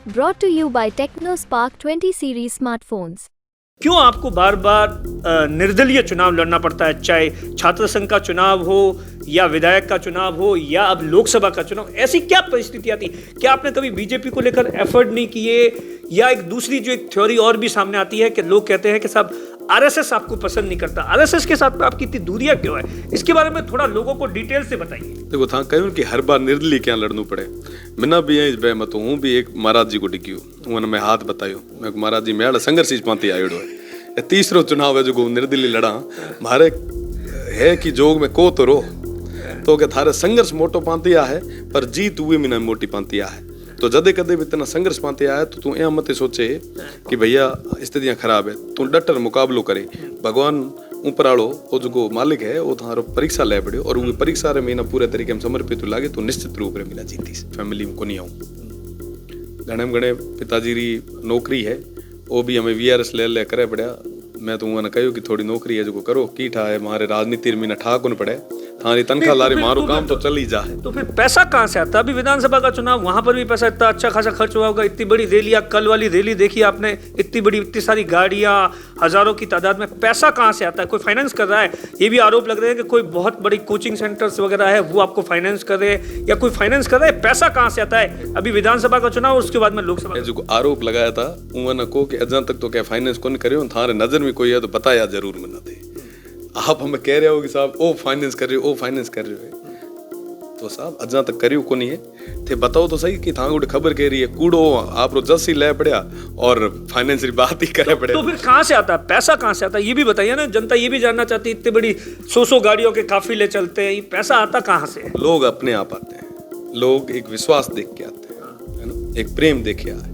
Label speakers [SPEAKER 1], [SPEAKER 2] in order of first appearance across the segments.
[SPEAKER 1] Brought to you by TechnoSpark 20 series smartphones.
[SPEAKER 2] क्यों आपको बार बार निर्दलीय चुनाव लड़ना पड़ता है, चाहे छात्र संघ का चुनाव हो या विधायक का चुनाव हो या अब लोकसभा का चुनाव? ऐसी क्या परिस्थिति आती? क्या आपने कभी बीजेपी को लेकर एफर्ट नहीं किए? या एक दूसरी जो एक थ्योरी और भी सामने आती है कि लोग कहते हैं कि साहब आरएसएस आपको पसंद नहीं करता, आरएसएस के साथ में आपकी इतनी दूरियां क्यों है? इसके बारे में थोड़ा लोगों को डिटेल से बताइए।
[SPEAKER 3] देखो था कहूँ कि हर बार निर्दलीय क्या लड़नू पड़े। मिना भी है बेमत हूँ भी एक महाराज जी को डिक्यू उन्होंने मैं हाथ बतायो मैं महाराज जी मेरा संघर्ष पाती आयो है। तीसरो चुनाव है जो निर्दलीय लड़ा मारे है कि जोग में को तो रो तो क्या थारे संघर्ष मोटो पांतिया है पर जीत हुए मिना मोटी पांतिया है। तो जदे कदे भी इतना संघर्ष पाते आया तो तू मत सोचे कि भैया स्थितियां खराब है, तू डटर मुकाबलो करे। भगवान ऊपर आड़ो वो जो मालिक है वो थारो परीक्षा ले पड़ो और वो परीक्षा रे महीना पूरे तरीके में समर्पित लागे तो निश्चित रूप से मिला जीती। फैमिली में को नहीं आऊँ घने घने पिताजी री नौकरी है वो भी हमें VRS ले करे पड़ा। मैं तो उन्होंने कहो कि थोड़ी नौकरी है जो करो की ठा है मारे राजनीति में ठा को न पड़े थारी तनख्वाह लारी मारो काम तो चल ही जाए।
[SPEAKER 2] तो फिर पैसा कहाँ से आता? अभी विधानसभा का चुनाव वहां पर भी पैसा इतना अच्छा खासा खर्च हुआ होगा। इतनी बड़ी रैलियां, कल वाली रैली देखी आपने, इतनी बड़ी इतनी सारी गाड़ियां, हजारों की तादाद में, पैसा कहाँ से आता है? कोई फाइनेंस कर रहा है? ये भी आरोप लग रहे हैं कि कोई बहुत बड़ी कोचिंग सेंटर्स वगैरह है वो आपको फाइनेंस कर रहे हैं या कोई फाइनेंस कर रहा है। पैसा कहाँ से आता है? अभी विधानसभा का चुनाव और उसके बाद में लोकसभा
[SPEAKER 3] जो आरोप लगाया था उन्होंने को कि अजा तक तो क्या फाइनेंस कौन करे थारे नजर में कोई है तो बताया जरूर मिला थे। आप हमें कह रहे हो कि साहब ओ फाइनेंस कर रहे हो, ओ फाइनेंस कर रहे हो, तो साहब अजा तक करियो को नहीं है थे बताओ तो सही कि था गोटे खबर कह रही है कूड़ो आप जस ही ले पड़ा और फाइनेंस की बात ही करे पड़े।
[SPEAKER 2] तो फिर कहाँ से आता है पैसा? कहाँ से आता है ये भी बताइए ना, जनता ये भी जानना चाहती है। इतनी बड़ी 100 गाड़ियों के काफिले चलते हैं, ये पैसा आता कहाँ से?
[SPEAKER 3] लोग अपने आप आते हैं, लोग एक विश्वास देख के आते हैं, है ना, एक प्रेम देखे आए।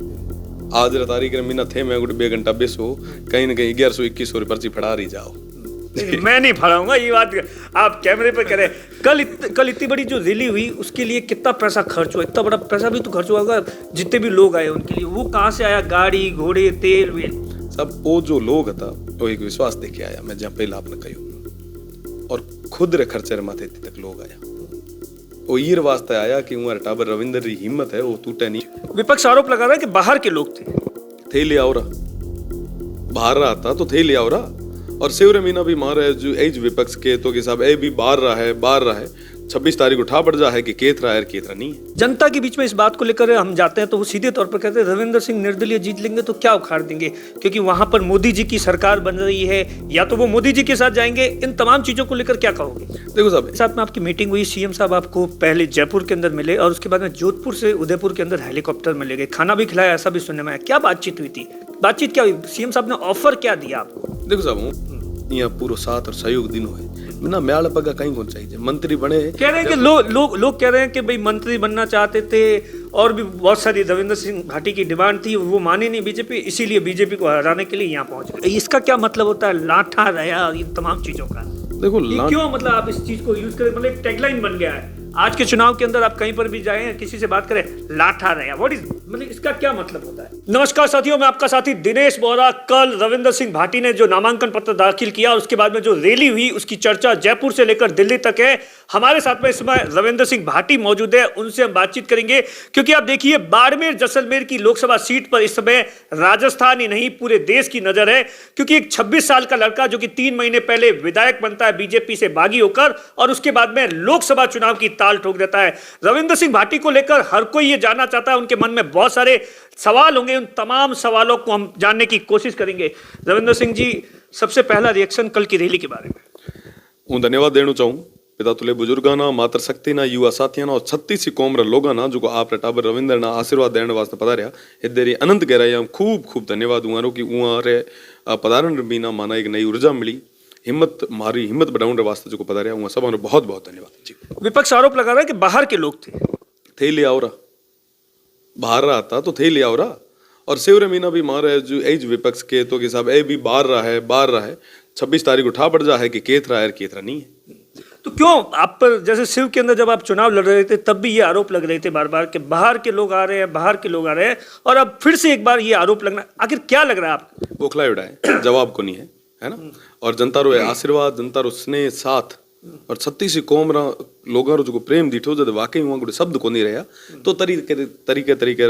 [SPEAKER 3] आज तारीख में महीना थे मैं 2 घंटा बेसो कहीं ना कहीं 1100-2100 पर्ची फड़ा रही जाओ।
[SPEAKER 2] मैं नहीं फड़ाऊंगा ये बात आप कैमरे पे करें। कल इतनी बड़ी जो रैली हुई उसके लिए कितना पैसा खर्च हुआ? इतना बड़ा पैसा भी तो खर्च हुआ होगा जितने भी लोग आए उनके लिए। वो कहाँ से आया? गाड़ी घोड़े तेल वेल
[SPEAKER 3] सब वो जो लोग था वो एक विश्वास देके आया। मैं जहाँ पहले आपने कही और खुद रे खर्चे रे माथे तक लोग आया वो ये वास्ते आया कि उमर टाबर रविंदर की हिम्मत है वो टूटे नहीं।
[SPEAKER 2] विपक्ष आरोप लगा रहा है कि बाहर के लोग थे
[SPEAKER 3] ले आओ बाहर रहा था तो थे ले आओ रहा और सेवरे मीना भी मारे जो एज विपक्ष के तो कि साहब ए भी बाहर रहा है 26 तारीख उठा पड़ जा है कि केतरा है केतरा नहीं है।
[SPEAKER 2] जनता के बीच में इस बात को लेकर हम जाते हैं तो वो सीधे तौर पर कहते हैं रविंदर सिंह निर्दलीय जीत लेंगे तो क्या उखाड़ देंगे, क्योंकि वहां पर मोदी जी की सरकार बन रही है, या तो वो मोदी जी के साथ जाएंगे। इन तमाम चीजों को लेकर क्या कहोगे?
[SPEAKER 3] देखो साहब
[SPEAKER 2] साथ में आपकी मीटिंग हुई, सीएम साहब आपको पहले जयपुर के अंदर मिले और उसके बाद में जोधपुर से उदयपुर के अंदर हेलीकॉप्टर में ले गए, खाना भी खिलाया, ऐसा भी सुनने में आया। क्या बातचीत हुई थी? बातचीत क्या हुई? सीएम साहब ने ऑफर क्या दिया आपको?
[SPEAKER 3] देखो साहब यहाँ पूरा साथ और सहयोग दिन हुए ना म्याल पगा कहीं कौन चाहिए मंत्री बने।
[SPEAKER 2] कह रहे हैं कि लोग कह रहे हैं कि भाई मंत्री बनना चाहते थे और भी बहुत सारी रविंद्र सिंह भाटी की डिमांड थी, वो माने नहीं बीजेपी, इसीलिए बीजेपी को हराने के लिए यहाँ पहुंच गए। इसका क्या मतलब होता है? लाठा रहा इन तमाम चीजों का
[SPEAKER 3] देखो
[SPEAKER 2] क्यों मतलब आप इस चीज को यूज करें? मतलब एक टैगलाइन बन गया है आज के चुनाव के अंदर। आप कहीं पर भी जाएं, किसी से बात करें, लाठा रहा। व्हाट इज मतलब इसका क्या मतलब होता है? नमस्कार साथियों, मैं आपका साथी दिनेश बोरा। कल रविंदर सिंह भाटी ने जो नामांकन पत्र दाखिल किया उसके बाद में जो रैली हुई उसकी चर्चा जयपुर से लेकर दिल्ली तक है। हमारे साथ में इस समय रविंदर सिंह भाटी मौजूद है, उनसे हम बातचीत करेंगे। क्योंकि आप देखिए बाड़मेर जैसलमेर की लोकसभा सीट पर इस समय राजस्थान ही नहीं पूरे देश की नजर है, क्योंकि एक 26 साल का लड़का जो कि 3 महीने पहले विधायक बनता है बीजेपी से बागी होकर और उसके बाद में लोकसभा चुनाव की ताल ठोक देता है। रविंदर सिंह भाटी को लेकर हर कोई ये जानना चाहता है, उनके मन में बहुत सारे सवाल होंगे। उन तमाम सवालों को हम जानने की कोशिश करेंगे। रविंदर सिंह जी, सबसे पहला रिएक्शन कल की रैली के बारे में।
[SPEAKER 3] धन्यवाद देना चाहूँ पिता तुले बुजुर्गाना मातर शक्ति ना युवा साथियाना और 36 कौम लोगाना जो आप टाबर रविंदर ना आशीर्वाद देने वास्ते पधारिया इधर अनंत गहराई खूब धन्यवाद हुआ कि उरे पधारण भी ना माना एक नई ऊर्जा मिली, हिम्मत मारी हिम्मत बढ़ाने वास्ते जो पधारिया हुआ सब बहुत धन्यवाद जी।
[SPEAKER 2] विपक्ष आरोप लगा रहा है कि बाहर के लोग थे
[SPEAKER 3] ले आओ रहा बाहर रहा था तो थे ले आओ रहा और सेवरे मीना भी मारे जो एज विपक्ष के तो कि साहब ए भी बाहर रहा है 26 तारीख उठा पड़ जा है कि केतरा है केतरा नहीं है।
[SPEAKER 2] तो क्यों आप पर, जैसे शिव के अंदर जब आप चुनाव लड़ रहे थे तब भी ये आरोप लग रहे थे बार बार कि बाहर के लोग आ रहे हैं, बाहर के लोग आ रहे हैं, और अब फिर से एक बार ये आरोप लगना, आखिर क्या लग रहा है आपको?
[SPEAKER 3] बोखला उड़ाए जवाब को नहीं है ना। और जनता रो आशीर्वाद जनता रो स्नेह साथ और 36 कौम रा लोगों रो जो प्रेम दिठो जब वाकई वहाँ कोई शब्द को नहीं रहा तो तरीके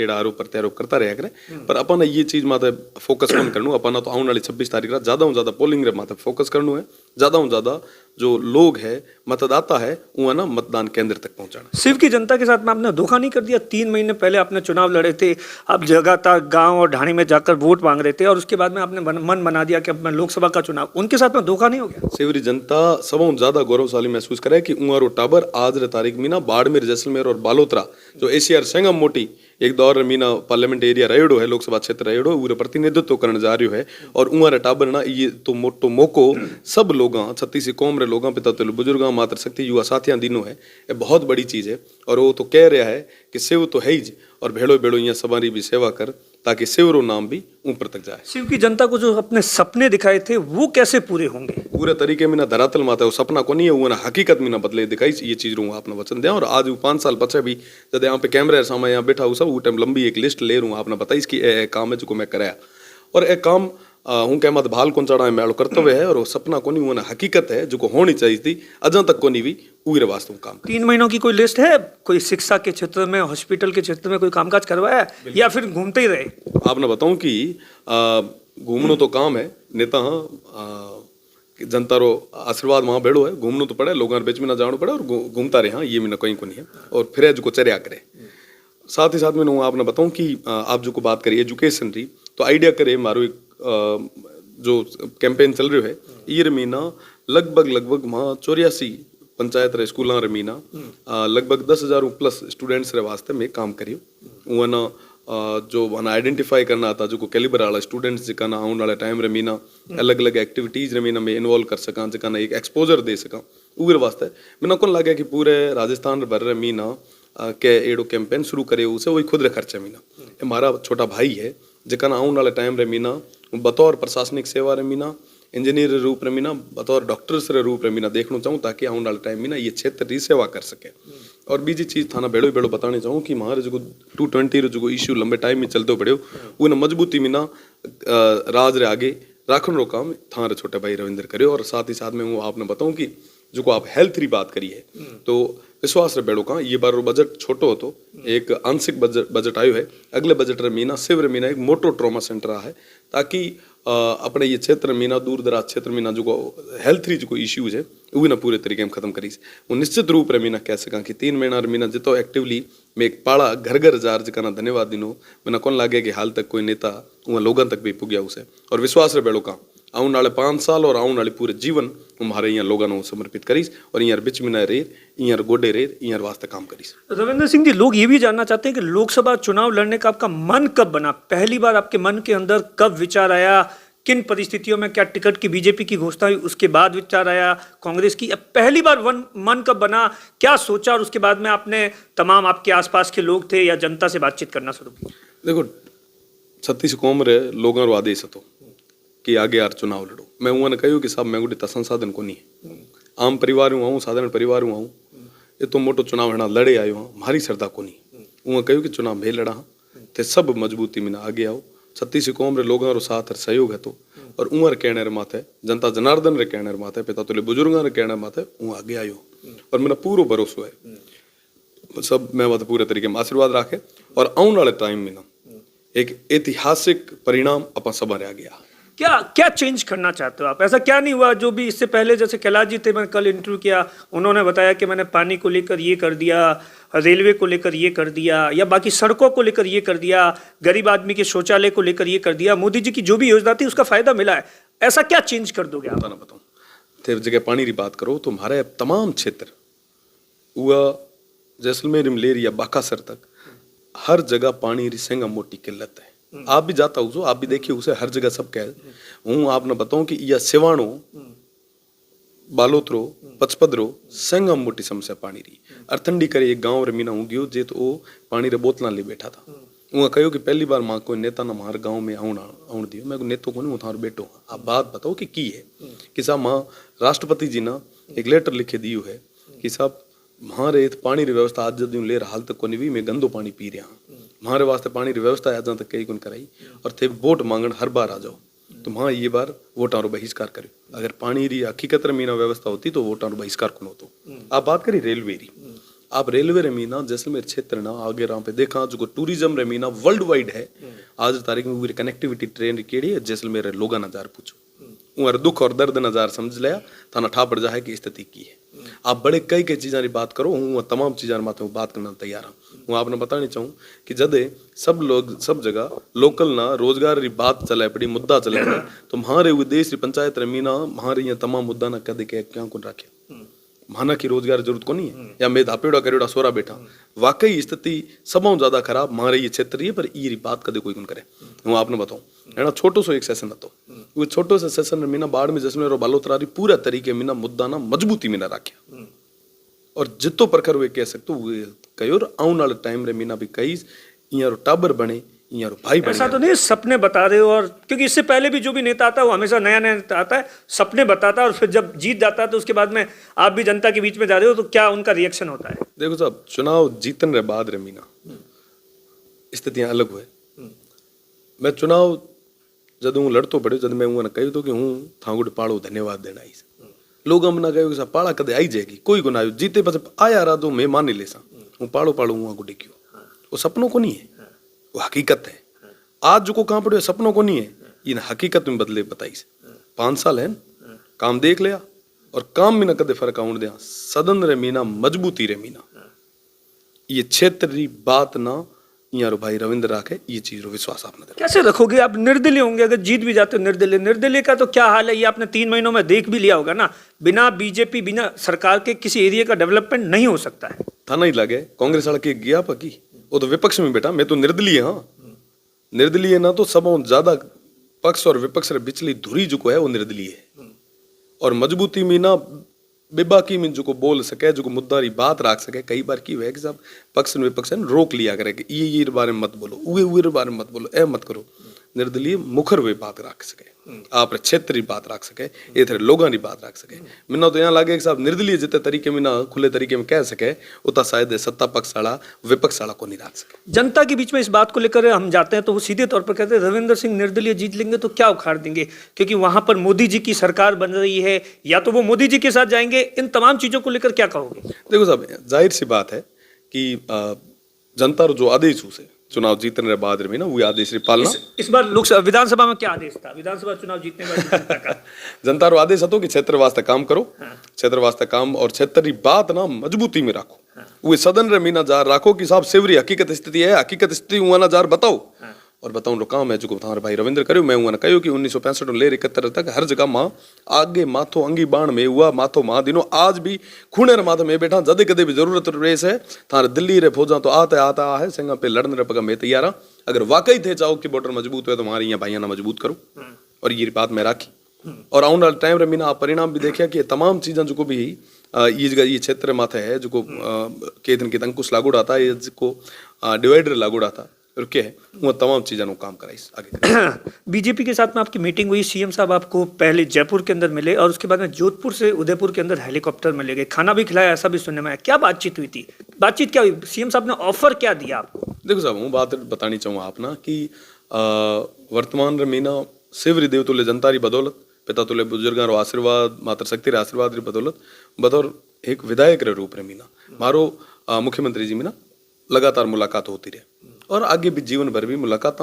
[SPEAKER 3] एड़ा आरोप प्रत्यारोप करता रहा करे पर अपन ये चीज माते फोकस कौन करनू अपन तो आने वाली 26 तारीख रा ज्यादा पोलिंग रे माते फोकस करनू है ज्यादा जो लोग है मतदाता है वो ना मतदान केंद्र तक पहुंचाना।
[SPEAKER 2] सिर्फ की जनता के साथ में आपने धोखा नहीं कर दिया। 3 महीने पहले आपने चुनाव लड़े थे, आप जगह गांव और ढाणी में जाकर वोट मांग रहे थे और उसके बाद में आपने मन बना दिया कि अब मैं लोकसभा का चुनाव, उनके साथ में धोखा नहीं हो गया?
[SPEAKER 3] सेवरी जनता सबों ज्यादा गौरवशाली महसूस करे कि उंगारो टाबर आज रे तारीख में ना बाड़मेर जैसलमेर और बालोतरा जो एशियार संगम मोटी एक दौर मीना पार्लियामेंट एरिया रहेड़ो है, लोकसभा क्षेत्र रहेड़ो उरे प्रतिनिधित्व करने जा रही है और उंगारे टाबर ना ये तो मोटो मौको सब लोग 36 कौम रे लोग पिता तो बुजुर्ग मातृशक्ति युवा साथियां दिनों है, ये बहुत बड़ी चीज है और वो तो कह रहा है कि सेव तो है ही और भेड़ो भेड़ो यहाँ सवारी भी सेवा कर ताकि सेवरो नाम भी ऊपर तक जाए।
[SPEAKER 2] शिव की जनता को जो अपने सपने दिखाए थे वो कैसे पूरे होंगे?
[SPEAKER 3] पूरे तरीके में ना धरातल माता है, वो सपना को नहीं है वो ना हकीकत में ना बदले दिखाई ये चीज रहूँ आपने वचन दिया और आज 5 साल पचे भी जब यहाँ पे कैमरे सामने यहाँ बैठा हूँ सब वो टाइम लंबी एक लिस्ट ले रहूँ आपने बताई कि काम है जो मैं कराया और एक काम हूँ क्या मत भाल कौन चढ़ा मैं कर्तव्य है और वो सपना को नहीं वो ना हकीकत है जो होनी चाहिए थी अजा तक को नहीं भी उरे वास्तव काम।
[SPEAKER 2] 3 महीनों की कोई लिस्ट है? कोई शिक्षा के क्षेत्र में, हॉस्पिटल के क्षेत्र में कोई कामकाज करवाया या फिर घूमते ही रहे?
[SPEAKER 3] आपने बताऊं कि घूमनो तो काम है नेता जनता रो आशीर्वाद वहाँ भेड़ो है, घूमनो तो पड़े लोगों बीच में ना जाना पड़े और घूमता रहे। हाँ ये में कहीं को नहीं है और फिर जो चर्या करे साथ ही साथ में आपने बताऊं कि आप जो को बात करिए एजुकेशन रही तो आइडिया करे मारो एक जो कैंपेन चल रही है ये महीना लगभग वहाँ 84 पंचायत रे स्कूल रे मीना लगभग 10,000 प्लस स्टूडेंट्स रे वास्ते में काम करियो वो ना जो वना आइडेंटिफाई करना था जो को कैलिबर वाला स्टूडेंट्स जिका ना आने वाले टाइम रे मीना अलग अलग एक्टिविटीज रे मीना में इन्वॉल्व कर सका जिका ना एक एक्सपोजर दे सका उगर वास्ते मैंने को लगे कि पूरे राजस्थान रे भर रे मीना के एडो कैंपेन शुरू करे उसे वही खुद रे खर्चे मीना हमारा छोटा भाई है जिका ना आने वाले टाइम रे मीना बतौर प्रशासनिक सेवा रे मीना इंजीनियर रे रूप रे मीना बतौर डॉक्टर्स रे रूप रे मीना देखना चाहूँ ताकि आने वाले टाइम मीना ये क्षेत्र की सेवा कर सके। और बीजी चीज थाना बेड़ो बताने चाहूँ कि हमारे जो 220 जो इश्यू लंबे टाइम में चलते पड़े वो ना मजबूती मीना राज रे आगे राखन रो काम थाना रे छोटे भाई रविंद्र करे और साथ ही साथ में वो आपने बताऊँ कि जो आप हेल्थ री बात करिए तो विश्वास रे बेड़ो का ये बार बजट छोटो हो तो एक आंशिक बजट आयो है अगले बजट रे मीना शिव रे मीना एक मोटो ट्रॉमा सेंटर है ताकि अपने ये क्षेत्र मीना दूर दराज क्षेत्र मीना जो हेल्थ री जो इश्यूज है वो ना पूरे तरीके में खत्म करीस वो निश्चित रूप रे मीना कह सका कि 3 महीना मीना जितो एक्टिवली में एक पाड़ा घर जार जिका ना धन्यवाद दिनो मैंने कौन लागे कि हाल तक कोई नेता वहाँ लोगों तक भी पुग्या उसे और विश्वास रे बेड़ो का आने वाले 5 साल और आने वाले पूरे जीवन हमारे यहाँ लोगों ने समर्पित करीस और यहाँ बिच में न रेर यहाँ गोडे रेर यहाँ वास्ते काम करीस।
[SPEAKER 2] रविंद्र सिंह जी, लोग ये भी जानना चाहते हैं कि लोकसभा चुनाव लड़ने का आपका मन कब बना? पहली बार आपके मन के अंदर कब विचार आया? किन परिस्थितियों में? क्या टिकट की बीजेपी की घोषणा हुई उसके बाद विचार आया कांग्रेस की? पहली बार मन कब बना, क्या सोचा और उसके बाद में आपने तमाम आपके आसपास के लोग थे या जनता से बातचीत करना शुरू की?
[SPEAKER 3] देखो 36 कौम रे लोगों रो आदेश तो कि आगे यार चुनाव लड़ो। मैं उन्होंने कहो कि साहब मैं गोटे संसाधन को नहीं है, आम परिवार हूँ आऊँ साधारण परिवार हूँ आऊँ ये तो मोटो चुनाव है लड़े आयो हाँ मारी श्रद्धा को नहीं। उन्हें कहो कि चुनाव में लड़ा हाँ ते सब मजबूती में आगे आओ 36 कौम रे लोगों रो साथ सहयोग है तो और उमर कहने माथे जनता जनार्दन रे कहने माथे पिता तो बुजुर्गों रे कहने माथे वो आगे आयो और मेरा पूरा भरोसा है सब मैं बात पूरे तरीके में आशीर्वाद राखे और आने वाले टाइम में ना एक ऐतिहासिक परिणाम अपन सब आ गया।
[SPEAKER 2] क्या चेंज करना चाहते हो आप? ऐसा क्या नहीं हुआ जो भी इससे पहले, जैसे कैलाश जी थे, मैंने कल इंटरव्यू किया, उन्होंने बताया कि मैंने पानी को लेकर ये कर दिया, रेलवे को लेकर ये कर दिया या बाकी सड़कों को लेकर ये कर दिया, गरीब आदमी के शौचालय को लेकर ये कर दिया, मोदी जी की जो भी योजना थी उसका फायदा मिला है। ऐसा क्या चेंज कर दोगे आप?
[SPEAKER 3] ना बताऊँ थे जगह पानी की बात करो तो हमारे तमाम क्षेत्र हुआ जैसलमेर मलेर या बाकासर तक हर जगह पानी की संगम मोटी किल्लत है। आप भी जाता हो आप भी देखिए उसे हर जगह सब कह हूँ आपने बताऊं कि यह सिवाणो बालोतरो पचपदरो संगम मोटी समस्या पानी रही अर्थंडी करे एक गांव रे मीना हूँ गयो जे तो पानी रे बोतला ले बैठा था। उन्हें कहो कि पहली बार माँ कोई नेता ना हमारे गाँव में आउन दियो मैं नेतो को नहीं थार बेटो आप बात बताओ कि की है कि साहब माँ राष्ट्रपति जी ना एक लेटर लिखे दियो है कि साहब हमारे पानी री व्यवस्था आज जब ले रहा हाल तक को नहीं भी मैं गंदो पानी पी रहा हमारे वास्ते पानी की व्यवस्था आज तक कई कौन कराई और थे वोट मांगन हर बार आ जाओ तो वहाँ ये बार वोटां रो बहिष्कार करो। अगर पानी री हकीकत मीना व्यवस्था होती तो वोटां रो बहिष्कार कौन होतो। आप बात करी रेलवे री, आप रेलवे रे मीना जैसलमेर क्षेत्र ना आगे राम पे देखा जो टूरिज्म रे मीना वर्ल्ड वाइड है। आज तारीख में पूरी कनेक्टिविटी ट्रेन केड़ी है जैसलमेर लोगा नजार पूछो, उमर दुख और दर्द नजार समझ लिया थाना ठा पड़ जाए की स्थिति की है। आप बड़े कई कई चीज़ा की बात करो, हूँ तमाम चीज़ा माते बात करना तैयार हूँ। हूँ आपने बतानी चाहूँ कि जदे सब लोग सब जगह लोकल ना रोजगार री बात चले पड़ी मुद्दा चले पड़ा, तो हमारे विदेश री पंचायत रे मीना हमारे यहाँ तमाम मुद्दा ना कदे के क्या कौन रखे माना की रोजगार जरूरत को नहीं है या मैं धापेड़ा करेड़ा सोरा बैठा। वाकई स्थिति सबों ज्यादा खराब हमारे ये क्षेत्र ही है, पर ये बात कदे कोई कौन करे। हूँ आपने बताऊँ है ना, छोटो सो एक सेशन હતો, वो छोटो से सेशन में मीना बाढ़ में जसमें रो बालोतरा री पूरा तरीके मीना मुद्दा ना मजबूती मीना राख्या और जितो प्रखर वे कह सकते वो कहो आने वाले टाइम रे मीना भी कई यहाँ रो टाबर बने यहाँ रो भाई बने।
[SPEAKER 2] ऐसा तो नहीं सपने बता रहे हो, और क्योंकि इससे पहले भी जो भी नेता आता है वो हमेशा नया नया नेता आता है, सपने बताता है और फिर जब जीत जाता है तो उसके बाद में आप भी जनता के बीच में जा रहे हो तो क्या उनका रिएक्शन होता है?
[SPEAKER 3] देखो साहब, चुनाव जीतन रे बाद रे मीना स्थितियां अलग हुए। मैं चुनाव जब हूँ लड़तो पड़े जब मैं उन्हें कही तो कि हूँ थांगुड़ पाड़ो धन्यवाद देना आई लोग हमने कहो कि पाड़ा कदे आई जाएगी कोई को ना आयो जीते बस आया रहा तो मैं मान नहीं ले सा हूँ पाड़ो पाड़ो हूँ गुडी क्यों वो सपनों को नहीं है, वो हकीकत है। आज जो को कहाँ पड़े सपनों को नहीं है, इन हकीकत में बदले बताई 5 साल है काम देख लिया और काम में न कदे फर्क आउंड दिया सदन रे मीना मजबूती रे मीना ये क्षेत्र री बात ना यारो भाई रविंद्र राखे ये चीज रो विश्वास आपने
[SPEAKER 2] कैसे रखोगे आप? निर्दलीय होंगे अगर जीत भी जाते हो। निर्दलीय का तो क्या हाल है ये आपने 3 महीनों में देख भी लिया होगा ना। बिना बीजेपी बिना सरकार के किसी एरिया का डेवलपमेंट नहीं हो सकता है।
[SPEAKER 3] था नहीं लगे कांग्रेस वाला के गया पकी वो तो विपक्ष में बेटा, मैं तो निर्दलीय हाँ निर्दलीय ना तो सब ज्यादा पक्ष और विपक्ष रे बिचली धुरी जो है वो निर्दलीय है और मजबूती में ना बेबाकी में जो को बोल सके जो को मुद्दा री बात रख सके। कई बार की है कि साहब पक्ष ने विपक्ष ने रोक लिया करे कि ये बारे में मत बोलो उए बारे में मत बोलो ए मत करो। निर्दलीय मुखर वे बात रख सके, आप क्षेत्र बात रख सके, ये थे लोगों की बात रख सके। मिना तो यहाँ लगे कि साहब निर्दलीय जितने तरीके में ना खुले तरीके में कह सके उतना शायद सत्ता पक्ष वाला विपक्ष वाला को नहीं रख सके।
[SPEAKER 2] जनता के बीच में इस बात को लेकर हम जाते हैं तो वो सीधे तौर पर कहते हैं रविंद्र सिंह निर्दलीय जीत लेंगे तो क्या उखाड़ देंगे, क्योंकि वहां पर मोदी जी की सरकार बन रही है, या तो वो मोदी जी के साथ जाएंगे। इन तमाम चीजों को लेकर क्या कहोगे?
[SPEAKER 3] देखो साहब, जाहिर सी बात है कि जनता जो आदेश उसे चुनाव जीतने के बाद में ना वो आदेश री पालना।
[SPEAKER 2] इस बार लोकसभा विधानसभा में क्या आदेश था? विधानसभा चुनाव जीतने के बाद जनता का
[SPEAKER 3] जनता रो आदेश હતો कि क्षेत्र वास्ते काम करो, क्षेत्र वास्ते काम और क्षेत्र री बात ना मजबूती में राखो। वो सदन रे मीना जार राखो कि साहब सेवरी हकीकत स्थिति है, हकीकत स्थिति हुआ ना जार बताओ और बताऊं रो काम है जो थारे भाई रविंद्र करियो। मैं उन्हें कहो कि 1965 ले 71 तक हर जगह माँ आगे माथो अंगी बाण में हुआ माथो माँ दिनों आज भी खूने रे माथे में बैठा जदे कदे भी जरूरत रेस है थारे दिल्ली रे फौजा तो आता है संगा पे लड़ने रे पगा मैं तैयार हाँ। अगर वाकई थे चाहो कि बॉर्डर मजबूत है तो हमारी यहाँ भाइया ना मजबूत करो और ये बात मैं राखी और आने वाले टाइम रे मीना आप परिणाम भी देखा कि तमाम चीजें जो को भी ये क्षेत्र माथे है जो को के दिन के अंकुश लागू था ये को डिवाइडर लागू था रुके वो तमाम चीज़ों को काम कराई आगे।
[SPEAKER 2] बीजेपी के साथ में आपकी मीटिंग हुई, सीएम साहब आपको पहले जयपुर के अंदर मिले और उसके बाद में जोधपुर से उदयपुर के अंदर हेलीकॉप्टर में ले गए, खाना भी खिलाया, ऐसा भी सुनने में आया। क्या बातचीत हुई थी? बातचीत क्या हुई? सीएम साहब ने ऑफर क्या दिया आपको?
[SPEAKER 3] देखो साहब, वो बात बतानी चाहूँ आप ना कि वर्तमान रे मीना शिवरी देव तुल्य जनता री बदौलत पिता तुल्य बुजुर्गों रो आशीर्वाद मातर शक्ति रे आशीर्वाद री बदौलत बतौर एक विधायक रे रूप रे मीना मारो मुख्यमंत्री जी मीना लगातार मुलाकात होती रहे और आगे भी जीवन भर भी मुलाकात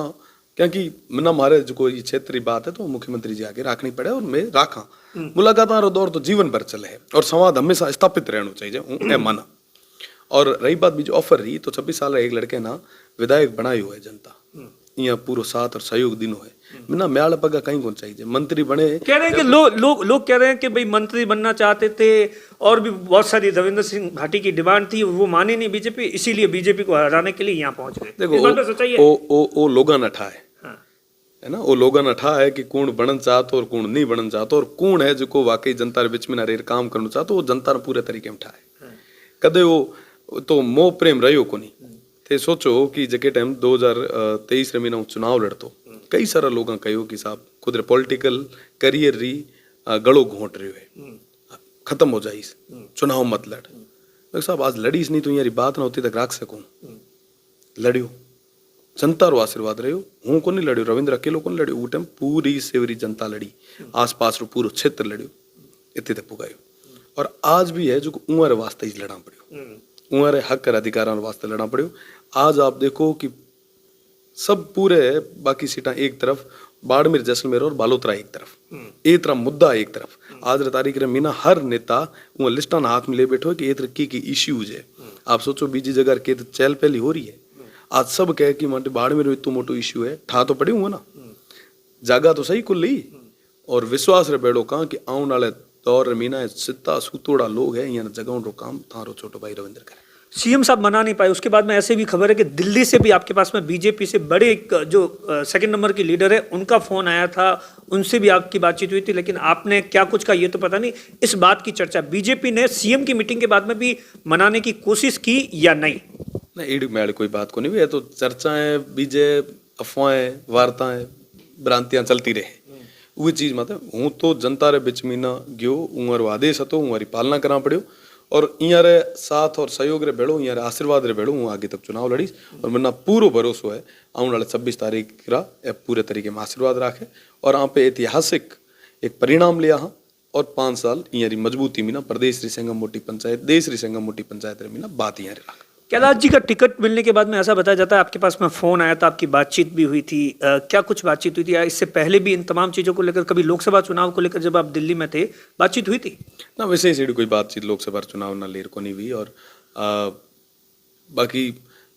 [SPEAKER 3] क्योंकि मना मारे जो ये क्षेत्र की बात है तो मुख्यमंत्री जी आगे रखनी पड़े और मैं राखा मुलाकात दौर तो जीवन भर चले है और संवाद हमेशा स्थापित रहना चाहिए माना। और रही बात भी जो ऑफर रही तो 26 साल एक लड़के ना विधायक बनाई हुआ है जनता यहाँ पूरा साथ और सहयोग दिन है बिना म्याल पगा कहीं कौन चाहिए मंत्री बने
[SPEAKER 2] कह रहे हैं कि लोग कह रहे हैं कि भाई मंत्री बनना चाहते थे और भी बहुत सारी रविंद्र सिंह भाटी की डिमांड थी, वो मानी नहीं बीजेपी, इसीलिए बीजेपी को हराने के लिए यहाँ पहुंच गए।
[SPEAKER 3] देखो वो लोगा नठा है ना, वो लोगा नठा है कि कौन बनना चाहते और कौन नहीं बनना चाहते और कौन है जो वाकई जनता बीच में ना रेर काम करना चाहते वो जनता ने पूरे तरीके में ठा है। कदे वो तो मोह प्रेम रहो को नहीं थे। सोचो कि जके टाइम 2023 रे महीना चुनाव लड़तो कई सारा लोग कहो कि साहब खुद रे पॉलिटिकल करियर री गड़ो घोट रहे है खत्म हो जाइस चुनाव मत लड़। साहब आज लड़ीस नहीं तो यारी बात ना होती तक रख सकूं लड़ियो जनता रो आशीर्वाद रहो। हूँ को नहीं लड़ियो, रविंद्र अकेलो को नहीं लड़ियो, वो टाइम पूरी सेवरी जनता लड़ी, आसपास रो पूरा क्षेत्र लड़ियो, इतने तक पुगायो। और आज भी है जो उम्र वास्ते ही लड़ना पड़ियो, उम्र हक और अधिकार वास्ते लड़ना पड़ियो। आज आप देखो कि सब पूरे बाकी सीटा एक तरफ, बाड़मेर जैसलमेर और बालोतरा एक तरफ, एक तरफ मुद्दा एक तरफ। आज रे तारीख रे मीना हर नेता वो लिस्टा हाथ में ले बैठो कि एक की इश्यूज है। आप सोचो बीजी जगह के चहल पहली हो रही है। आज सब कहे कि माटे बाड़मेर में इतना मोटो इश्यू है, ठा तो पड़ी हुआ ना, जागा तो सही कुल ली। और विश्वास रे बेड़ो का कि आने वाले दौर रे मीना सित्ता सूतोड़ा लोग है, यहाँ जगह रो काम थारो छोटो भाई रविंद्र करे।
[SPEAKER 2] सीएम साहब मना नहीं पाए। उसके बाद में ऐसे भी खबर है कि दिल्ली से भी आपके पास में बीजेपी से बड़े एक जो सेकंड नंबर की लीडर है उनका फोन आया था, उनसे भी आपकी बातचीत हुई थी, लेकिन आपने क्या कुछ कहा ये तो पता नहीं। इस बात की चर्चा बीजेपी ने सीएम की मीटिंग के बाद में भी मनाने की कोशिश की या नहीं?
[SPEAKER 3] नहीं, मेड़ कोई बात को नहीं है, तो चर्चाएं बीजे अफवाहें वार्ताएं भ्रांतियां चलती रहे। वही चीज मत हूँ तो जनता रे बिच मीना गयो, उमर आदेश हतो, उमरी पालना करा पड़ियो। और यहाँ रे साथ और सहयोग रे भेड़ो, यहाँ रे आशीर्वाद रे भेड़ो हूँ आगे तक चुनाव लड़ीस। और मना पूरा भरोसा है आने वाले 26 तारीख रा पूरे तरीके में आशीर्वाद राखे और आप पे ऐतिहासिक एक परिणाम लिया हाँ। और 5 साल यहाँ मजबूती मीना प्रदेश री संगम मोटी पंचायत, देश री संगम मोटी पंचायत रे मीना बात यहाँ रे राख।
[SPEAKER 2] कैलाश जी का टिकट मिलने के बाद में ऐसा बताया जाता है आपके पास में फोन आया था, आपकी बातचीत भी हुई थी। क्या कुछ बातचीत हुई थी या इससे पहले भी इन तमाम चीजों को लेकर कभी लोकसभा चुनाव को लेकर जब आप दिल्ली में थे बातचीत हुई थी?
[SPEAKER 3] ना, वैसे ही सीढ़ी कोई बातचीत लोकसभा चुनाव ना लेर को नहीं हुई। और बाकी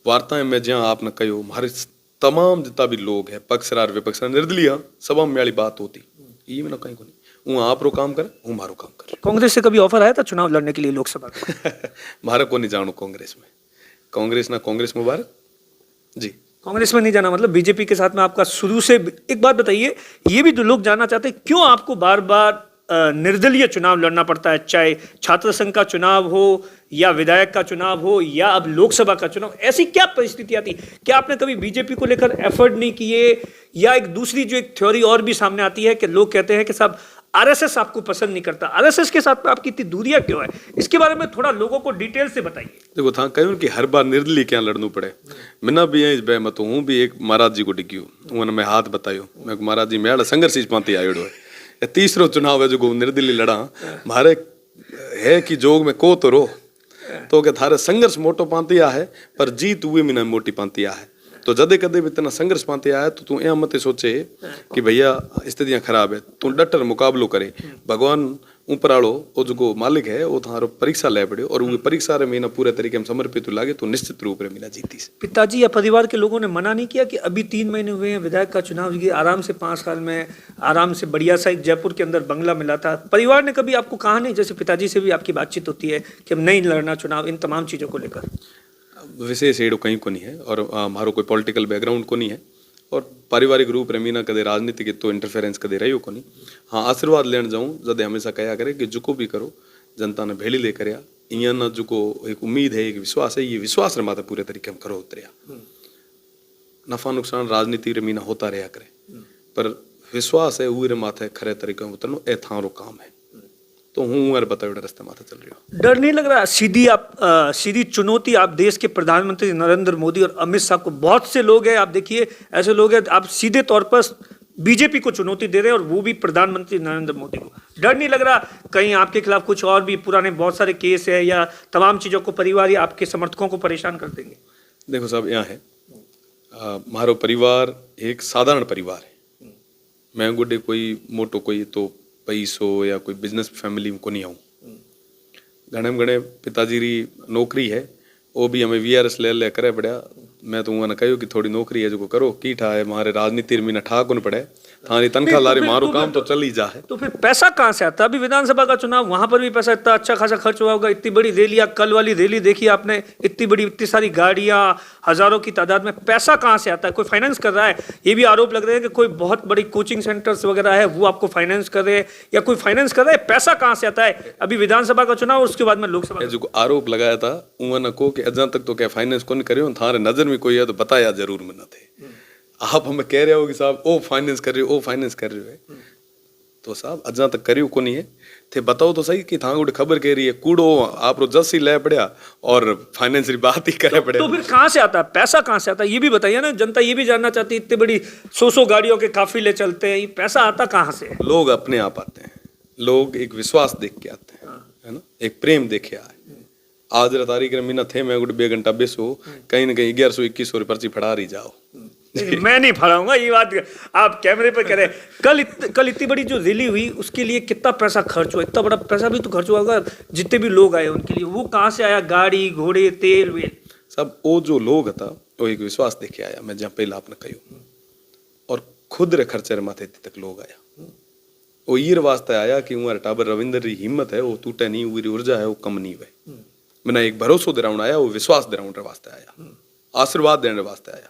[SPEAKER 3] वार्ताएं में जहाँ आपने कहो हमारे तमाम जितना भी लोग है पक्षरार विपक्षरार निर्दलीय सभा में वाली बात होती, ये मैंने कहीं को नहीं। हूँ आप रो काम करे, हूँ मारो काम करे।
[SPEAKER 2] कांग्रेस से कभी ऑफर आया था चुनाव लड़ने के लिए लोकसभा?
[SPEAKER 3] मारे को नहीं जानू कांग्रेस में, कांग्रेस ना कांग्रेस मुबारक जी।
[SPEAKER 2] कांग्रेस में नहीं जाना मतलब बीजेपी के साथ में आपका शुरू से। एक बात बताइए, ये भी तो लोग जानना चाहते हैं क्यों आपको बार बार निर्दलीय चुनाव लड़ना पड़ता है, चाहे छात्र संघ का चुनाव हो या विधायक का चुनाव हो या अब लोकसभा का चुनाव। ऐसी क्या परिस्थितियां थी? क्या आपने कभी बीजेपी को लेकर एफर्ट नहीं किए? या एक दूसरी जो एक थ्योरी और भी सामने आती है कि लोग कहते हैं कि साहब आरएसएस आपको पसंद नहीं करता, आरएसएस के साथ में आपकी इतनी दूरियां क्यों है? इसके बारे में थोड़ा लोगों को डिटेल से बताइए।
[SPEAKER 3] देखो था कहूँ कि हर बार निर्दलीय क्या लड़नू पड़े। मैंने भी यही बेमत हूँ भी एक महाराज जी को डिग्यू उन्होंने मैं हाथ बतायो, मैं महाराज जी मेरा संघर्ष पाती आयोड है। तीसरो चुनाव है जो निर्दलीय लड़ा मारे है कि जोग में को तो रो तो क्या थारे संघर्ष मोटो पाती आ है पर जीत हुए में मोटी पाती आ है। तो जदे कदे भी इतना संघर्ष पाते आया तो तू यहाँ मत सोचे कि भैया स्थितियां खराब है, तू डटर मुकाबलो करे। भगवान ऊपराड़ो वो जो मालिक है वो थारो परीक्षा ले पड़े और वो परीक्षा रे महीना पूरे तरीके में समर्पित लागे तो निश्चित रूप से मीना जीती से।
[SPEAKER 2] पिताजी या परिवार के लोगों ने मना नहीं किया कि अभी 3 महीने हुए हैं विधायक का चुनाव, ये आराम से 5 साल में आराम से बढ़िया सा एक जयपुर के अंदर बंगला मिला था, परिवार ने कभी आपको कहा नहीं? जैसे पिताजी से भी आपकी बातचीत होती है कि हम नहीं लड़ना चुनाव, इन तमाम चीजों को लेकर?
[SPEAKER 3] विशेष एडो कहीं को नहीं है और हमारो कोई पॉलिटिकल बैकग्राउंड को नहीं है और पारिवारिक रूप रे मीना कदे राजनीति के तो इंटरफेरेंस कदे रही को नहीं। हाँ, आशीर्वाद लेने जाऊँ जदे हमेशा कहा करे कि जुको भी करो जनता ने भेड़ी ले कर इं न जुको एक उम्मीद है, एक विश्वास है, ये विश्वास रे माता पूरे तरीके में करो उतरिया। नफा नुकसान राजनीति रे मीना होता रहा करे पर विश्वास है वो रे माथे खरे तरीके में उतरनो ए थारो काम है। तो हूँ यार बताओ रास्ते माथा चल रही हो।
[SPEAKER 2] डर नहीं लग रहा? सीधी चुनौती आप देश के प्रधानमंत्री नरेंद्र मोदी और अमित शाह को, बहुत से लोग हैं आप देखिए ऐसे लोग हैं आप सीधे तौर पर बीजेपी को चुनौती दे रहे हैं और वो भी प्रधानमंत्री नरेंद्र मोदी को। डर नहीं लग रहा कहीं आपके खिलाफ कुछ और भी पुराने बहुत सारे केस है या तमाम चीजों को परिवार या आपके समर्थकों को परेशान कर देंगे?
[SPEAKER 3] देखो साहब यहाँ है हमारो परिवार एक साधारण परिवार है। मैं गुड्डे कोई मोटो कोई तो पैसो या कोई बिजनेस फैमिली को नहीं आऊँ। घणे पिताजी री नौकरी है वो भी हमें VRS ले करे पड़ा। मैं तो उन्होंने कहो कि थोड़ी नौकरी है जो करो की ठा है मारे राजनीति में ठा को न पड़े थारी तनख्वाह लारे मारो काम तो चल ही जा है।
[SPEAKER 2] तो फिर पैसा कहाँ से आता? अभी विधानसभा का चुनाव, वहां पर भी पैसा इतना अच्छा खासा खर्च हुआ होगा। इतनी बड़ी रैलियां, कल वाली रैली देखी आपने, इतनी बड़ी इतनी सारी गाड़ियां, हजारों की तादाद में, पैसा कहाँ से आता है? कोई फाइनेंस कर रहा है? ये भी आरोप लग रहे हैं कि कोई बहुत बड़ी कोचिंग सेंटर्स वगैरह है वो आपको फाइनेंस कर रहे हैं या कोई फाइनेंस कर रहा है। पैसा कहाँ से आता है? अभी विधानसभा का चुनाव और उसके बाद में लोकसभा।
[SPEAKER 3] जो आरोप लगाया था उन्होंने को कि अजा तक तो क्या फाइनेंस को नहीं करियो, थारे नजर में कोई है तो बताया जरूर में न थे। आप हमें कह रहे हो कि साहब ओ फाइनेंस कर रहे हो, ओ फाइनेंस कर रहे हो, तो साहब अजा तक करियो को नहीं है। थे बताओ तो सही कि था खबर कह रही है कूड़ो आप रो जस ही ले पड़या और फाइनेंस की बात ही करे पड़े।
[SPEAKER 2] तो फिर कहाँ से आता है पैसा, कहाँ से आता है ये भी बताइए ना, जनता ये भी जानना चाहती है। इतनी बड़ी 100 गाड़ियों के काफिले चलते हैं, ये पैसा आता कहाँ से?
[SPEAKER 3] लोग अपने आप आते हैं, लोग एक विश्वास देख के आते हैं, है ना, एक प्रेम देखे आए। आज रा तारीख महीना थे मैं 2 घंटा बेसो कहीं ना कहीं 1100-2100 पर्ची फड़ा रही जाओ।
[SPEAKER 2] मैं नहीं फड़ाऊंगा ये बात, आप कैमरे पे करें। कल इतनी बड़ी जो रैली हुई उसके लिए कितना पैसा खर्च हुआ? इतना बड़ा पैसा भी तो खर्च हुआ होगा, जितने भी लोग आए उनके लिए, वो कहाँ से आया? गाड़ी घोड़े तेल वेल
[SPEAKER 3] सब वो जो लोग था वो एक विश्वास देखे आया। मैं जहाँ पहले आपने कही और खुद रे खर्चे माथे तक लोग आया, वो ये वास्ते आया कि उमर टाबर रविंद्र री हिम्मत है वो टूटे नहीं, वो ऊर्जा है वो कम नहीं हुए। मैंने एक भरोसा दिलाउन आया, वो विश्वास दिलाउन वास्ते आया, आशीर्वाद देने वास्ते आया,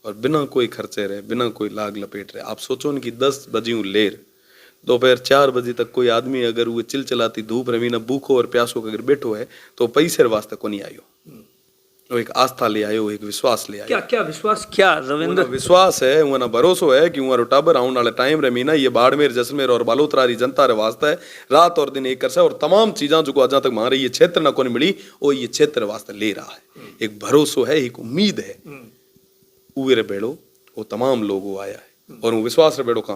[SPEAKER 3] और बिना कोई खर्चे रहे, बिना कोई लाग लपेट रहे। आप सोचो न कि 10 बजे लेर दोपहर 4 बजे तक कोई आदमी अगर वो चिलचिलाती धूप रमी ना भूखो और प्यासो अगर बैठो है तो पैसे वास्ते को नहीं आयो, वो एक आस्था ले आयो, एक विश्वास ले आयो।
[SPEAKER 2] क्या क्या विश्वास, क्या रविंद्र
[SPEAKER 3] विश्वास है, वो ना भरोसा है कि वो टाबर आने वाले टाइम रमी ना ये बाड़मेर जैसलमेर और बालोतरा री जनता रे वास्ते है रात और दिन एक कर से, और तमाम चीजा जो आज तक मारे ये क्षेत्र ना को नहीं मिली वो ये क्षेत्र वास्ते ले रहा है। एक भरोसा है, एक उम्मीद है, उरे बेड़ो वो तमाम लोगों आया है, और वो विश्वास रे बेड़ो का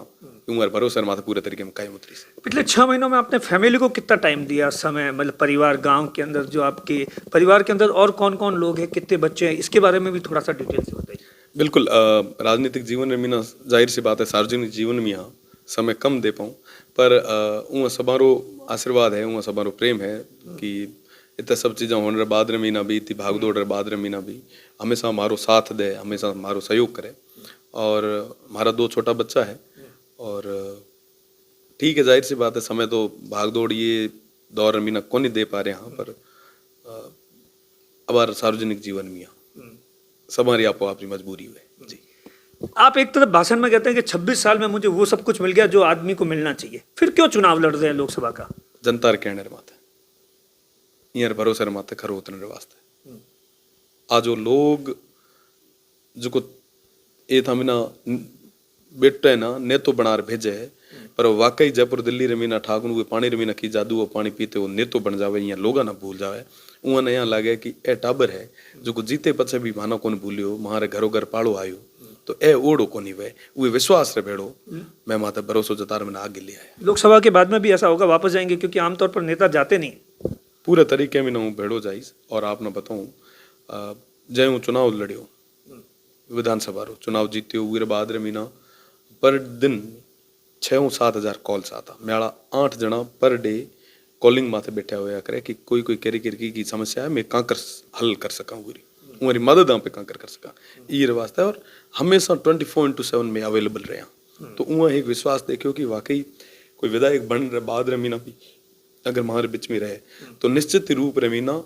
[SPEAKER 3] उमर भरोसे माथे पूरे तरीके में कायम उतरी से।
[SPEAKER 2] पिछले 6 महीनों में आपने फैमिली को कितना टाइम दिया, समय, मतलब परिवार, गांव के अंदर जो आपके परिवार के अंदर और कौन कौन लोग हैं, कितने बच्चे हैं, इसके बारे में भी थोड़ा सा डिटेल से बताइए।
[SPEAKER 3] बिल्कुल, राजनीतिक जीवन में ना जाहिर सी बात है सार्वजनिक जीवन में यहाँ समय कम दे पाऊँ, पर वहाँ सबारो आशीर्वाद है, वहाँ सबारो प्रेम है कि इतना सब चीज़ें होने रे बाद रमीना भी, इतनी भागदौड़ रे बाद रमीना भी हमेशा हमारो साथ दे, हमेशा हमारो सहयोग करे। और हमारा 2 छोटा बच्चा है, और ठीक है जाहिर सी बात है समय तो भागदौड़ ये दौर रमीना को नहीं दे पा रहे यहाँ पर, अब सार्वजनिक जीवन में यहाँ सब हमारी आपो आपकी मजबूरी हुई जी।
[SPEAKER 2] आप एक तरफ भाषण में कहते हैं कि 26 साल में मुझे वो सब कुछ मिल गया जो आदमी को मिलना चाहिए, फिर क्यों चुनाव लड़ रहे हैं लोकसभा का?
[SPEAKER 3] जनता रे कहने रे माथे, यार भरोसे रे माथे खरो उतरने रे वास्ते। आज वो लोग जो को ये था मिना बेटे ना ने तो बना भेजे है, पर वाकई जयपुर दिल्ली रमीना ठाकुर वो पानी रमीना की जादू वो पानी पीते वो नेतो बन जावे, यहाँ लोग ना भूल जावे। उन्हें यहाँ लगे कि ए टाबर है जो को जीते पचे भी मानो कौन भूलियो, मारे घरों घर पाड़ो आयो तो ए ओड़ो को नहीं वे, वो विश्वास रे भेड़ो मैं माता भरोसा जतार मैंने आगे ले आया।
[SPEAKER 2] लोकसभा के बाद में भी ऐसा होगा, वापस जाएंगे? क्योंकि आमतौर पर नेता जाते नहीं
[SPEAKER 3] पूरे तरीके में ना भेड़ो जाइस। और आप ना बताऊँ जय हूँ चुनाव लड़ियो, विधानसभा रो चुनाव जीत्यो, वीर बाद रमीना पर दिन 6-7 हजार कॉल्स आता, मेरा 8 जना पर डे कॉलिंग माथे बैठा हुआ करे कि कोई करी की समस्या है मैं कहाँ कर हल कर सका, हमारी मदद पे कहाँ कर सका ये वास्ते। और हमेशा 24/7 में अवेलेबल रहे। तो वहाँ एक विश्वास देखियो कि वाकई कोई विधायक बन रहे बाद रमीना भी अगर हमारे बीच में रहे तो निश्चित रूप रमीना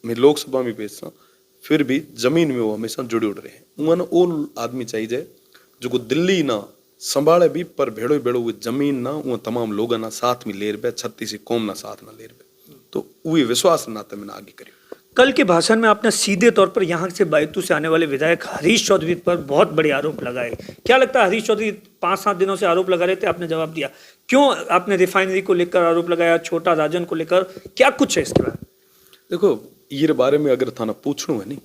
[SPEAKER 3] में लोकसभा में भेजना, फिर भी जमीन में वो हमेशा जुड़े उड़ रहे हैं। वहाँ वो आदमी चाहिए जो को दिल्ली ना संभाले भी पर भेड़ो भेड़ो वो जमीन ना वो तमाम लोग ना साथ में ले रहे, 36 कौम ना साथ ना ले रहे, तो वही विश्वास नाते मैंने आगे करियो।
[SPEAKER 2] कल के भाषण में आपने सीधे तौर पर यहाँ से बैतूल से आने वाले विधायक हरीश चौधरी पर बहुत बड़े आरोप लगाए। क्या लगता है, हरीश चौधरी 5-7 दिनों से आरोप लगा रहे थे, आपने जवाब दिया, क्यों आपने रिफाइनरी को लेकर आरोप लगाया, छोटा राजन को लेकर, क्या कुछ है इसके बाद?
[SPEAKER 3] देखो ये बारे में अगर थाना पूछणू है नहीं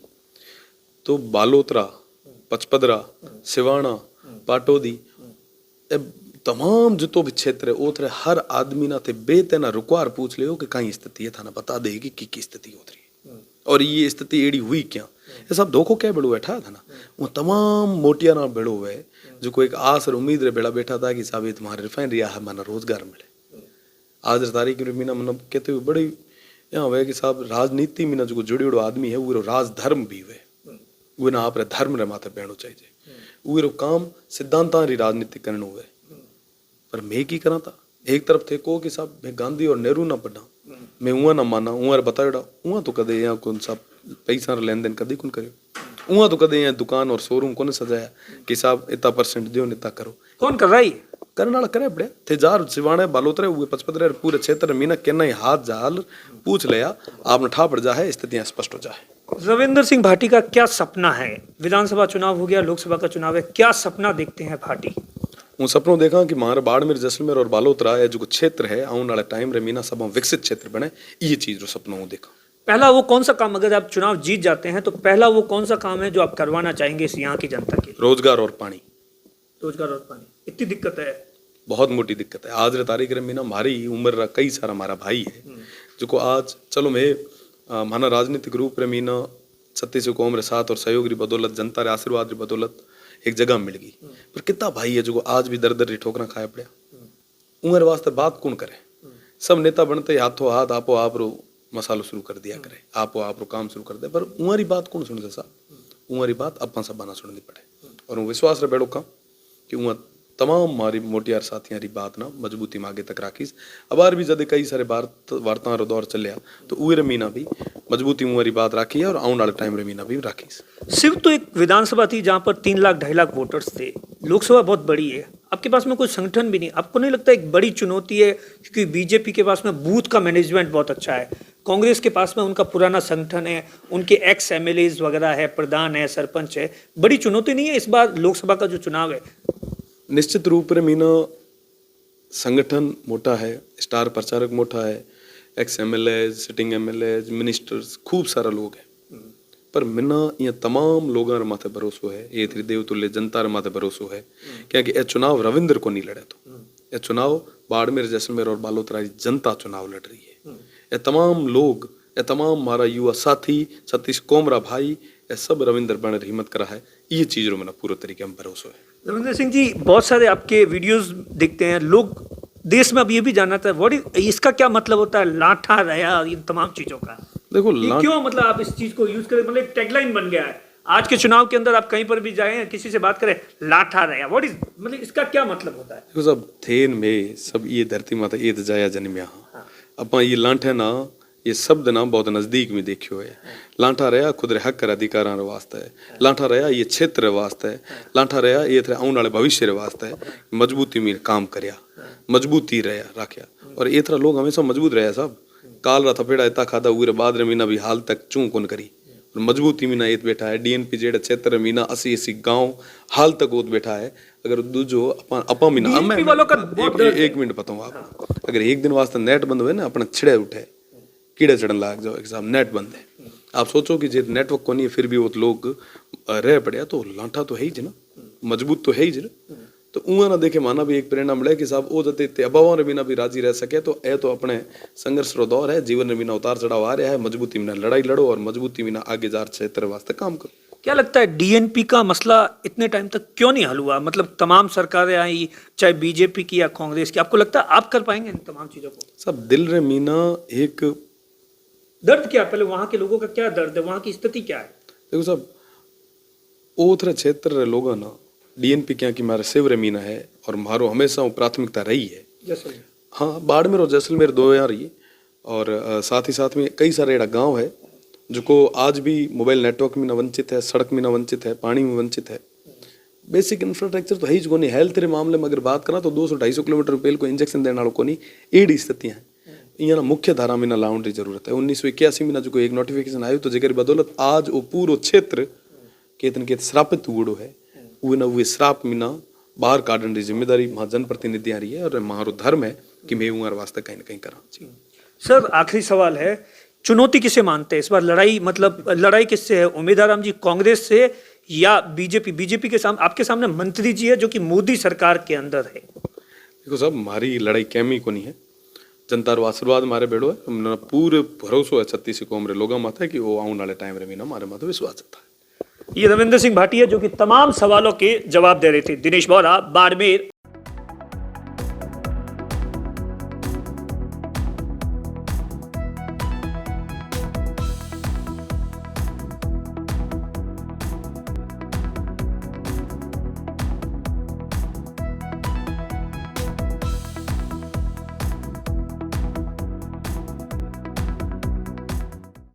[SPEAKER 3] तो बालोतरा, पचपदरा, सिवाना, पाटोदी तमाम जो भी क्षेत्र है ओथरे हर आदमी ना थे बेते ना रुकवार पूछ ले कि कहीं स्थिति है, थाना बता देगी की स्थिति होती है और ये स्थिति एड़ी हुई क्या, ये सब धोखो क्या बेड़ो बैठा था ना, वो तमाम मोटिया ना बेड़ो हुए जो कोई एक आस और उम्मीद रे बेड़ा बैठा था कि साहब ये तुम्हारे रिफाइनरी है माना रोजगार मिले। आज तारीख में मीना मतलब कहते हुए बड़ी यहाँ हुए कि साहब राजनीति में ना जो जुड़ी उड़ो आदमी है वो राजधर्म भी हुए, वो ना आप धर्म रे माथे बहनो चाहिए, वो काम सिद्धांता री राजनीति करने हुए। पर मैं की करा था, एक तरफ थे को कि साहब मैं गांधी और नेहरू ना पढ़ा, मैं उहाँ ना माना, उहाँ बताया उहाँ तो कदे यहाँ कौन सा पैसा लेन देन कदी कौन करे, उहाँ तो कदे यहाँ दुकान और शोरूम कौन सजाया कि साहब इतना % दियो इतना करो,
[SPEAKER 2] कौन कर रहा है?
[SPEAKER 3] करने वाला करे बड़े थे जार सिवाने बालोतरे हुए 55 पूरे क्षेत्र मीना कहना हाथ जाल पूछ लिया आपने ठा पड़ जा है, स्थितियां स्पष्ट हो जाए।
[SPEAKER 2] रविंद्र सिंह भाटी का क्या सपना है? विधानसभा चुनाव हो गया, लोकसभा का चुनाव है, क्या सपना देखते हैं भाटी?
[SPEAKER 3] हूँ सपनों देखा कि मारे बाड़मेर जैसलमेर और बालोतरा है जो क्षेत्र है आने वाले टाइम रे मीना सब विकसित क्षेत्र बने, ये चीज रो सपनों हूँ देखा।
[SPEAKER 2] पहला वो कौन सा काम, अगर आप चुनाव जीत जाते हैं तो पहला वो कौन सा काम है जो आप करवाना चाहेंगे इस यहाँ की जनता के?
[SPEAKER 3] रोजगार और पानी।
[SPEAKER 2] रोजगार और पानी, इतनी दिक्कत है?
[SPEAKER 3] बहुत मोटी दिक्कत है। आज रे तारीख रे मीना हमारी उम्र रा कई सारा हमारा भाई है जो को आज चलो मैं माना राजनीतिक रूप रे मीना छत्तीस कौम रे साथ और सहयोग री बदौलत, जनता रे आशीर्वाद री बदौलत एक जगह मिल गई, पर कितना भाई है जो आज भी दर दर री ठोकरा खाया पड़ा। उम्र वास्ते बात कौन करे? सब नेता बनते हाथों हाथ आपो आप रो मसालो शुरू कर दिया करे, आपो आप रो काम शुरू कर दे, पर उम्री बात कौन सुन साहब? उम्री बात अपन सब बना सुननी पड़े। और वो विश्वास रे बैठो का कि उहाँ तमाम मारी मोटियार साथियां री बात ना मजबूती में आगे तक राखीस। अबार भी जदे कई सारे वार्ता रो दौर चलिया तो उरे मीना भी मजबूती में बात राखी है और आने वाले टाइम रे मीना भी राखीस।
[SPEAKER 2] सिर्फ तो एक विधानसभा थी जहां पर 3 लाख 2.5 लाख वोटर्स थे, लोकसभा बहुत बड़ी है, आपके पास में कोई संगठन भी नहीं, आपको नहीं लगता एक बड़ी चुनौती है? क्योंकि बीजेपी के पास में बूथ का मैनेजमेंट बहुत अच्छा है, कांग्रेस के पास में उनका पुराना संगठन है, उनके एक्स एमएलएज वगैरह है, प्रधान है, सरपंच है, बड़ी चुनौती नहीं है इस बार लोकसभा का जो चुनाव है?
[SPEAKER 3] निश्चित रूप से मीना संगठन मोटा है, स्टार प्रचारक मोटा है, ex MLA, sitting MLA, ministers, खूब सारा लोग हैं, पर मिना ये तमाम लोगों रे माथे भरोसो है, ये थी देवतुल्य जनता रे माथे भरोसो है, क्योंकि ये चुनाव रविंद्र को नहीं लड़े, तो ये चुनाव बाड़मेर जैसलमेर और बालोतरा की जनता चुनाव लड़ रही है। ये तमाम लोग, ये तमाम हमारा युवा साथी, छत्तीस कोमरा भाई, ये सब रविंद्र बने हिम्मत करा है, ये चीज रो मैंने पूरे तरीके में भरोसा है।
[SPEAKER 2] रविंद्र सिंह जी, बहुत सारे आपके वीडियोस देखते हैं लोग, देश में अब ये भी जानना था व्हाट इसका क्या मतलब होता है, लाठा रया, इन तमाम चीजों का? देखो क्यों, मतलब आप इस चीज को यूज करें, मतलब एक टैगलाइन बन गया है आज के चुनाव के अंदर, आप कहीं पर भी जाएं, किसी से बात करें, लाठा रया, व्हाट इज, मतलब इसका क्या मतलब होता है?
[SPEAKER 3] देखो सब थेन में सब ये धरती माता ये जाया जन्मिया, अपन ये लाठे ना ये शब्द ना बहुत नजदीक में देखियो है। लाठा रहा खुद रे हक अधिकार वास्ते है, लाठा रहा ये क्षेत्र वास्ते है, लाठा रहा ये आने वाले भविष्य वास्ते है, मजबूती में काम करया, मजबूती रहा राख्या, और ये तरह लोग हमेशा मजबूत रहे साहब। काल रा थपेड़ा इतना खादा हुए बाद रे मीना भी हाल तक चूं कौन करी, और मजबूती मीना ये बैठा है। डीएनपी जेड़ा क्षेत्र मीना 80 गांव हाल तक वो बैठा है। अगर दूजो अपा मीना एक मिनट बताऊँ आप, अगर एक दिन वास्ते नेट बंद हुए ना अपना छिड़े उठे, कीड़े चढ़न लाग जाओ, एक साहब नेट बंद है, आप सोचो कि जे नेटवर्क को नहीं है फिर भी वो लोग रह पड़े, तो लाठा तो है ही ना, मजबूत तो है ही ना। तो उहाँ ना देखे माना भी एक प्रेरणा मिले कि साहब ओ जते अभाव रे बिना भी राजी रह सके, तो ए तो अपने संघर्ष रो दौर है, जीवन रे बिना उतार चढ़ाव आ रहा है, मजबूती में लड़ाई लड़ो और मजबूती में आगे जार क्षेत्र वास्ते काम करो।
[SPEAKER 2] क्या लगता है डीएनपी का मसला इतने टाइम तक क्यों नहीं हल हुआ? मतलब तमाम सरकारें आई, चाहे बीजेपी की या कांग्रेस की, आपको लगता है आप कर पाएंगे इन तमाम चीजों को?
[SPEAKER 3] सब दिल रे मीना एक
[SPEAKER 2] दर्द क्या, पहले वहां के लोगों का क्या दर्द है, वहां की स्थिति क्या है?
[SPEAKER 3] देखो साहब ओथरे क्षेत्र रे लोग ना डीएनपी क्या कि मारे सेवरे मीना है और मारो हमेशा वो प्राथमिकता रही है।
[SPEAKER 2] जैसलमेर,
[SPEAKER 3] हाँ बाड़मेर और जैसलमेर दो यार ये, और साथ ही साथ में कई सारे एड़ा गांव है जो को आज भी मोबाइल नेटवर्क में न वंचित है, सड़क में न वंचित है, पानी में वंचित है, बेसिक इंफ्रास्ट्रक्चर तो है ही नहीं। हेल्थ रे मामले में अगर बात करा तो 200-250 किलोमीटर पहले को इंजेक्शन देने वालों को नहीं, एडी स्थितियाँ हैं। यहाँ मुख्य धारा में ना लाउन की जरूरत है। 1981 में ना जो एक नोटिफिकेशन आयो तो जगह बदौलत आज वो पूरा क्षेत्र केतन के श्रापित हुड़ो है, वो ना वो श्राप में ना बाहर काटने की जिम्मेदारी वहाँ जनप्रतिनिधि आ रही है, और हमारो धर्म है कि मैं उम्र वास्ते कहीं ना कहीं करा।
[SPEAKER 2] सर आखिरी सवाल है, चुनौती किसे मानते हैं इस बार? लड़ाई, मतलब लड़ाई किससे है? उम्मीदवार जी कांग्रेस से या बीजेपी? बीजेपी के सामने, आपके सामने मंत्री जी है जो कि मोदी सरकार के अंदर है।
[SPEAKER 3] देखो साहब हमारी लड़ाई कैमी को नहीं है, जनता रो आशीर्वाद हमारे बेड़ो है, हमने पूरे भरोसा है छत्तीस कौम रे लोगों माथे कि वो आने वाले टाइम रे मीना हमारे माथे विश्वास आता है।
[SPEAKER 2] ये रविंद्र सिंह भाटिया जो कि तमाम सवालों के जवाब दे रहे थे। दिनेश बोरा, बाड़मेर।